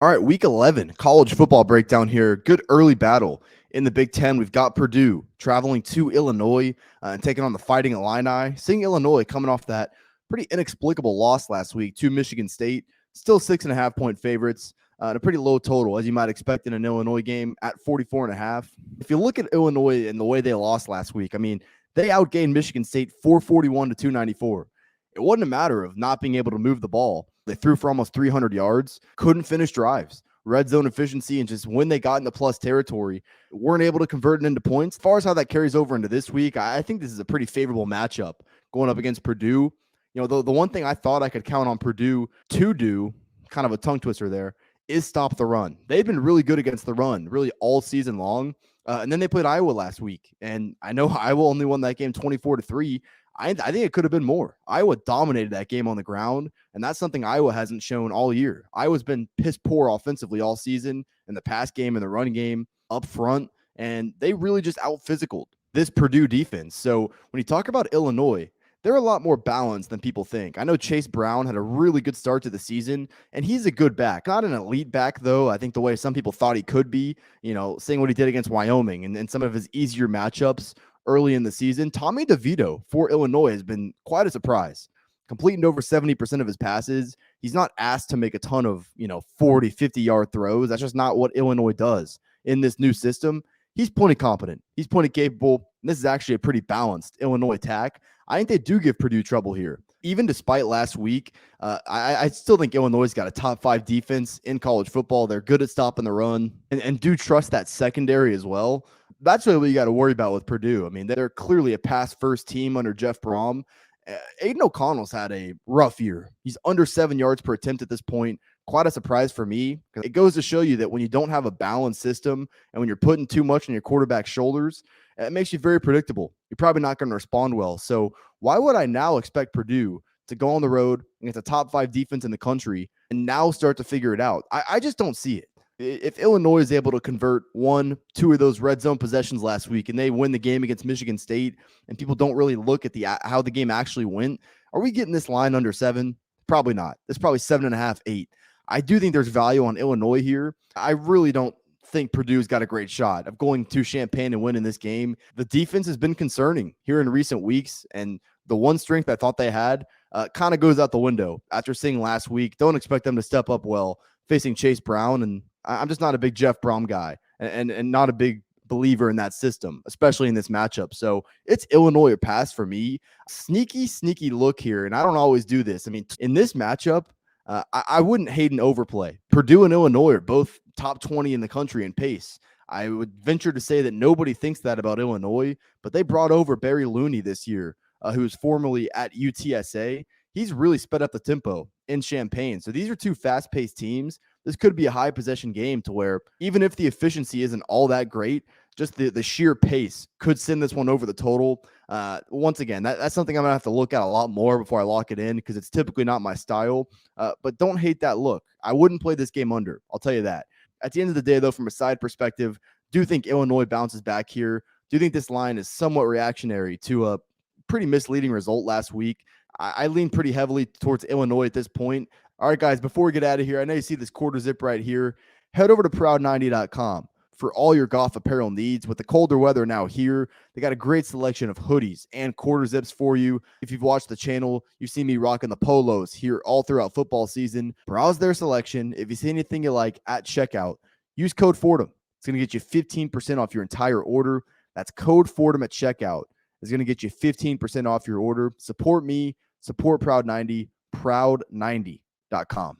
All right, week 11, college football breakdown here. Good early battle in the Big Ten. We've got Purdue traveling to Illinois and taking on the Fighting Illini. Seeing Illinois coming off that pretty inexplicable loss last week to Michigan State, still 6.5-point favorites, and a pretty low total, as you might expect in an Illinois game at 44.5. If you look at Illinois and the way they lost last week, I mean, they outgained Michigan State 441 to 294. It wasn't a matter of not being able to move the ball. They threw for almost 300 yards, couldn't finish drives. Red zone efficiency, and just when they got into plus territory, weren't able to convert it into points. As far as how that carries over into this week, I think this is a pretty favorable matchup going up against Purdue. You know, the one thing I thought I could count on Purdue to do, kind of a tongue twister there, is stop the run. They've been really good against the run, really all season long. And then they played Iowa last week, and I know Iowa only won that game 24-3. I think it could have been more. Iowa dominated that game on the ground, and that's something Iowa hasn't shown all year. Iowa's been piss poor offensively all season in the pass game and the run game up front, and they really just out-physicaled this Purdue defense. So when you talk about Illinois, they're a lot more balanced than people think. I know Chase Brown had a really good start to the season, and he's a good back. Not an elite back, though. I think the way some people thought he could be, seeing what he did against Wyoming and some of his easier matchups early in the season. Tommy DeVito for Illinois has been quite a surprise, completing over 70% of his passes. He's not asked to make a ton of, 40, 50-yard throws. That's just not what Illinois does in this new system. He's plenty competent. He's plenty capable. And this is actually a pretty balanced Illinois attack. I think they do give Purdue trouble here. Even despite last week, I still think Illinois got a top 5 defense in college football. They're good at stopping the run and do trust that secondary as well. That's really what you got to worry about with Purdue. I mean, they're clearly a pass-first team under Jeff Brom. Aiden O'Connell's had a rough year. He's under 7 yards per attempt at this point. Quite a surprise for me. It goes to show you that when you don't have a balanced system and when you're putting too much on your quarterback's shoulders, it makes you very predictable. You're probably not going to respond well. So why would I now expect Purdue to go on the road against a top 5 defense in the country and now start to figure it out? I just don't see it. If Illinois is able to convert 1, 2 of those red zone possessions last week and they win the game against Michigan State and people don't really look at how the game actually went, are we getting this line under 7? Probably not. It's probably 7.5, 8. I do think there's value on Illinois here. I really don't think Purdue's got a great shot of going to Champaign and winning this game. The defense has been concerning here in recent weeks, and the one strength I thought they had kind of goes out the window after seeing last week. Don't expect them to step up well facing Chase Brown, and I'm just not a big Jeff Brom guy and not a big believer in that system, especially in this matchup. So it's Illinois or pass for me. Sneaky look here, and I don't always do this. I mean, in this matchup, I wouldn't hate an overplay. Purdue and Illinois are both top 20 in the country in pace. I would venture to say that nobody thinks that about Illinois, but they brought over Barry Looney this year, who was formerly at UTSA. He's really sped up the tempo in Champaign. So these are two fast-paced teams. This could be a high possession game to where even if the efficiency isn't all that great, just the sheer pace could send this one over the total. Once again, that's something I'm going to have to look at a lot more before I lock it in because it's typically not my style. But don't hate that look. I wouldn't play this game under. I'll tell you that. At the end of the day, though, from a side perspective, do think Illinois bounces back here. Do think this line is somewhat reactionary to a pretty misleading result last week. I lean pretty heavily towards Illinois at this point. All right, guys, before we get out of here, I know you see this quarter zip right here. Head over to proud90.com for all your golf apparel needs. With the colder weather now here, they got a great selection of hoodies and quarter zips for you. If you've watched the channel, you've seen me rocking the polos here all throughout football season. Browse their selection. If you see anything you like at checkout, use code Fordham. It's going to get you 15% off your entire order. That's code Fordham at checkout. It's going to get you 15% off your order. Support me. Support Proud90. Proud90.com.